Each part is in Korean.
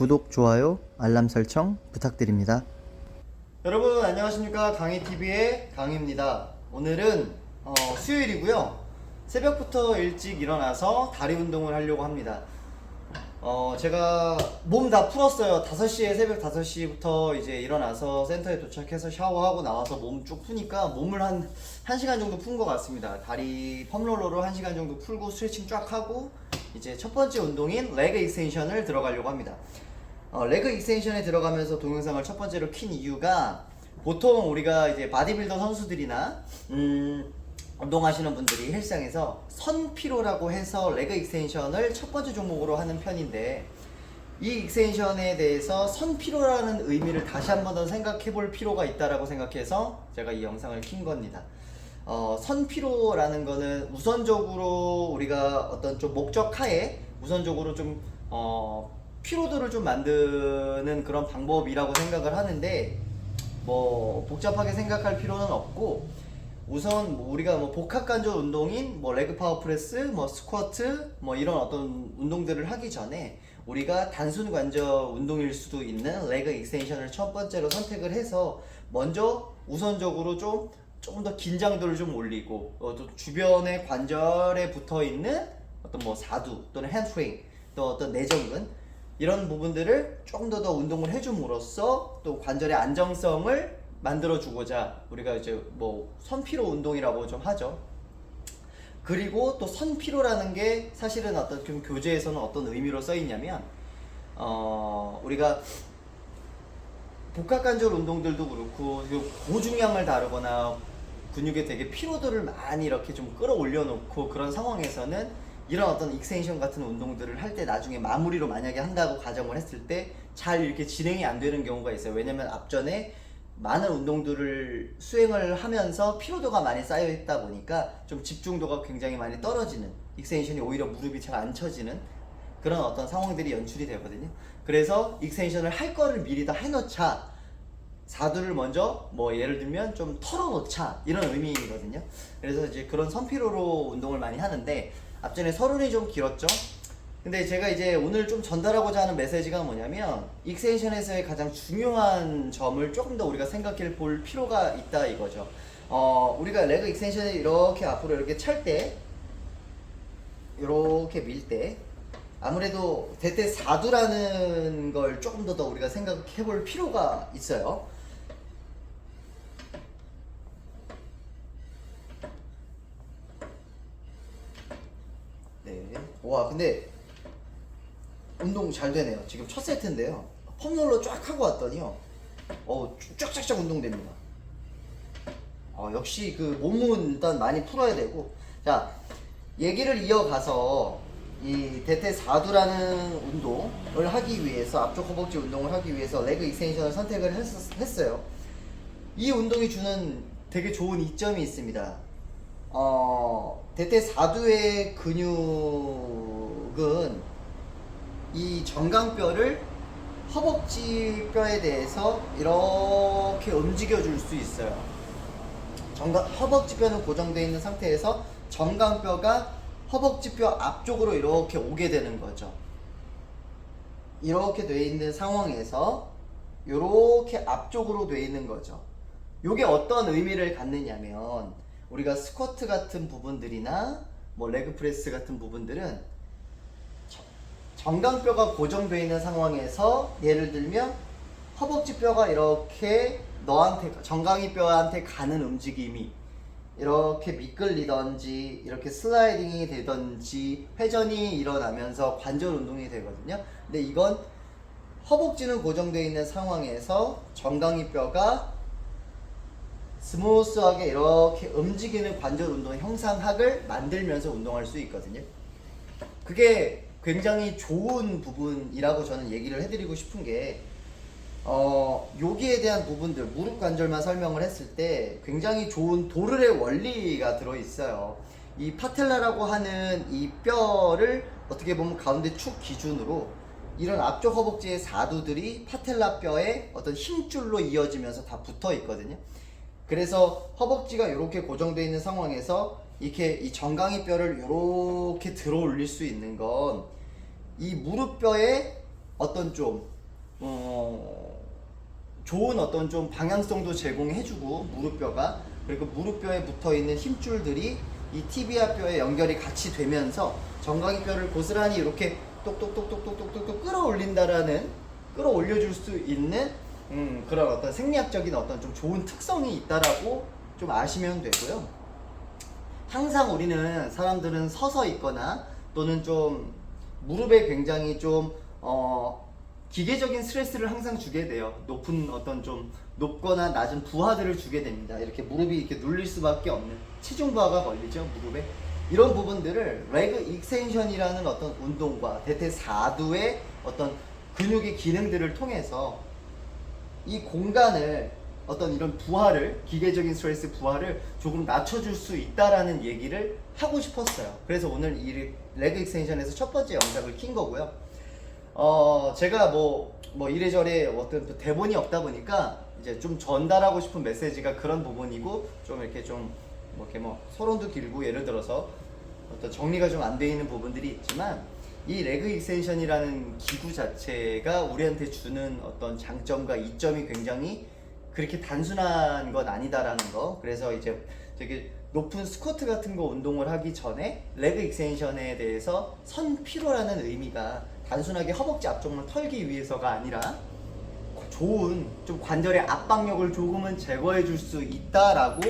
구독, 좋아요, 알람 설정 부탁드립니다. 여러분 안녕하십니까, 강희TV의 강희입니다. 오늘은 수요일이고요. 새벽부터 일찍 일어나서 다리 운동을 하려고 합니다. 제가 몸 다 풀었어요. 5시에 새벽 5시부터 이제 일어나서 센터에 도착해서 샤워하고 나와서 몸 쭉 푸니까 몸을 한 1시간 정도 푼 것 같습니다. 다리 펌롤러로 1시간 정도 풀고 스트레칭 쫙 하고 이제 첫 번째 운동인 레그 익스텐션을 들어가려고 합니다. 레그 익스텐션에 들어가면서 동영상을 첫 번째로 킨 이유가, 보통 우리가 이제 바디빌더 선수들이나 운동하시는 분들이 헬스장에서 선피로라고 해서 레그 익스텐션을 첫 번째 종목으로 하는 편인데, 이 익스텐션에 대해서 선피로라는 의미를 다시 한 번 더 생각해 볼 필요가 있다라고 생각해서 제가 이 영상을 킨 겁니다. 선피로라는 거는 우선적으로 우리가 어떤 좀 목적하에 우선적으로 좀 피로도를 좀 만드는 그런 방법이라고 생각을 하는데, 뭐 복잡하게 생각할 필요는 없고, 우선 뭐 우리가 뭐 복합관절 운동인 뭐 레그 파워 프레스, 뭐 스쿼트, 뭐 이런 어떤 운동들을 하기 전에 우리가 단순 관절 운동일 수도 있는 레그 익스텐션을 첫 번째로 선택을 해서 먼저 우선적으로 조금 더 긴장도를 좀 올리고, 또 주변의 관절에 붙어 있는 어떤 뭐 사두 또는 햄스트링, 또 어떤 내전근, 이런 부분들을 조금 더 운동을 해줌으로써 또 관절의 안정성을 만들어주고자 우리가 이제 뭐 선피로 운동이라고 좀 하죠. 그리고 또 선피로라는 게 사실은 어떤 좀 교재에서는 어떤 의미로 써 있냐면, 우리가 복합관절 운동들도 그렇고 고중량을 다루거나 근육에 되게 피로도를 많이 이렇게 좀 끌어올려 놓고 그런 상황에서는 이런 어떤 익스텐션 같은 운동들을 할 때 나중에 마무리로 만약에 한다고 가정을 했을 때 잘 이렇게 진행이 안 되는 경우가 있어요. 왜냐면 앞전에 많은 운동들을 수행을 하면서 피로도가 많이 쌓여 있다 보니까 좀 집중도가 굉장히 많이 떨어지는, 익스텐션이 오히려 무릎이 잘 안 쳐지는 그런 어떤 상황들이 연출이 되거든요. 그래서 익스텐션을 할 거를 미리 다 해놓자, 사두를 먼저 뭐 예를 들면 좀 털어놓자, 이런 의미거든요. 그래서 이제 그런 선피로로 운동을 많이 하는데, 앞전에 서론이 좀 길었죠. 근데 제가 이제 오늘 좀 전달하고자 하는 메시지가 뭐냐면, 익스텐션에서의 가장 중요한 점을 조금 더 우리가 생각해 볼 필요가 있다 이거죠. 우리가 레그 익스텐션을 이렇게 앞으로 이렇게 찰 때, 이렇게 밀 때 아무래도 대퇴 사두라는 걸 조금 더 우리가 생각해 볼 필요가 있어요. 네. 와, 근데 운동 잘 되네요. 지금 첫 세트인데요. 펌롤러 쫙 하고 왔더니요. 쫙쫙쫙 운동됩니다. 역시 그 몸은 일단 많이 풀어야 되고. 자, 얘기를 이어가서 이 대퇴 사두라는 운동을 하기 위해서, 앞쪽 허벅지 운동을 하기 위해서 레그 익스텐션을 선택을 했어요. 이 운동이 주는 되게 좋은 이점이 있습니다. 대퇴 사두의 근육은 이 정강뼈를 허벅지 뼈에 대해서 이렇게 움직여 줄 수 있어요. 허벅지 뼈는 고정되어 있는 상태에서 정강뼈가 허벅지 뼈 앞쪽으로 이렇게 오게 되는 거죠. 이렇게 돼 있는 상황에서 이렇게 앞쪽으로 돼 있는 거죠. 이게 어떤 의미를 갖느냐면, 우리가 스쿼트 같은 부분들이나 뭐 레그 프레스 같은 부분들은 정강뼈가 고정되어 있는 상황에서, 예를 들면 허벅지 뼈가 이렇게 정강이 뼈한테 가는 움직임이 이렇게 미끌리던지 이렇게 슬라이딩이 되던지 회전이 일어나면서 관절 운동이 되거든요. 근데 이건 허벅지는 고정되어 있는 상황에서 정강이 뼈가 스무스하게 이렇게 움직이는 관절 운동 형상학을 만들면서 운동할 수 있거든요. 그게 굉장히 좋은 부분이라고 저는 얘기를 해드리고 싶은 게, 여기에 대한 부분들, 무릎 관절만 설명을 했을 때 굉장히 좋은 도르의 원리가 들어있어요. 이 파텔라라고 하는 이 뼈를 어떻게 보면 가운데 축 기준으로 이런 앞쪽 허벅지의 사두들이 파텔라 뼈의 어떤 힘줄로 이어지면서 다 붙어 있거든요. 그래서 허벅지가 이렇게 고정되어 있는 상황에서 이렇게 이 정강이 뼈를 이렇게 들어 올릴 수 있는 건 이 무릎뼈의 어떤 좀 좋은 어떤 좀 방향성도 제공해주고 무릎뼈가, 그리고 무릎뼈에 붙어있는 힘줄들이 이 티비아 뼈에 연결이 같이 되면서 정강이뼈를 고스란히 이렇게 똑똑똑똑똑똑똑 끌어올려줄 수 있는 그런 어떤 생리학적인 어떤 좀 좋은 특성이 있다라고 좀 아시면 되고요. 항상 우리는 사람들은 서서 있거나 또는 좀 무릎에 굉장히 좀 기계적인 스트레스를 항상 주게 돼요. 높은 어떤 좀 높거나 낮은 부하들을 주게 됩니다. 이렇게 무릎이 이렇게 눌릴 수밖에 없는 체중 부하가 걸리죠, 무릎에. 이런 부분들을 레그 익스텐션이라는 어떤 운동과 대퇴사두의 어떤 근육의 기능들을 통해서 이 공간을 어떤 이런 부하를, 기계적인 스트레스 부하를 조금 낮춰줄 수 있다라는 얘기를 하고 싶었어요. 그래서 오늘 이 레그 익스텐션에서 첫 번째 영상을 킨 거고요. 제가 뭐 이래저래 어떤 또 대본이 없다 보니까 이제 좀 전달하고 싶은 메시지가 그런 부분이고, 좀 이렇게 좀 서론도 길고, 예를 들어서 어떤 정리가 좀 안 돼 있는 부분들이 있지만, 이 레그 익스텐션이라는 기구 자체가 우리한테 주는 어떤 장점과 이점이 굉장히 그렇게 단순한 건 아니다라는 거. 그래서 이제 되게 높은 스쿼트 같은 거 운동을 하기 전에 레그 익스텐션에 대해서 선피로라는 의미가 단순하게 허벅지 앞쪽만 털기 위해서가 아니라 좋은 좀 관절의 압박력을 조금은 제거해 줄 수 있다라고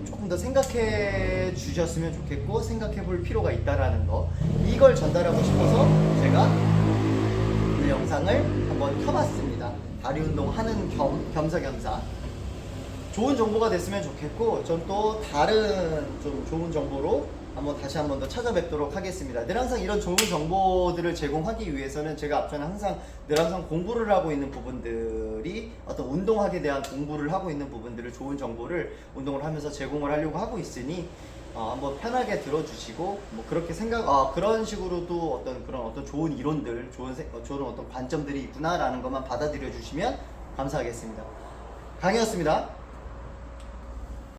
조금 더 생각해 주셨으면 좋겠고, 생각해 볼 필요가 있다라는 거, 이걸 전달하고 싶어서 제가 오늘 영상을 한번 켜봤습니다. 다리 운동 하는 겸사겸사 좋은 정보가 됐으면 좋겠고, 전 또 다른 좀 좋은 정보로 다시 한 번 더 찾아뵙도록 하겠습니다. 늘 항상 이런 좋은 정보들을 제공하기 위해서는 제가 앞전에 늘 항상 공부를 하고 있는 부분들이, 어떤 운동학에 대한 공부를 하고 있는 부분들을, 좋은 정보를 운동을 하면서 제공을 하려고 하고 있으니 한번 편하게 들어주시고, 그렇게 그런 식으로도 어떤 좋은 이론들, 좋은 어떤 관점들이 있구나라는 것만 받아들여 주시면 감사하겠습니다. 강희였습니다.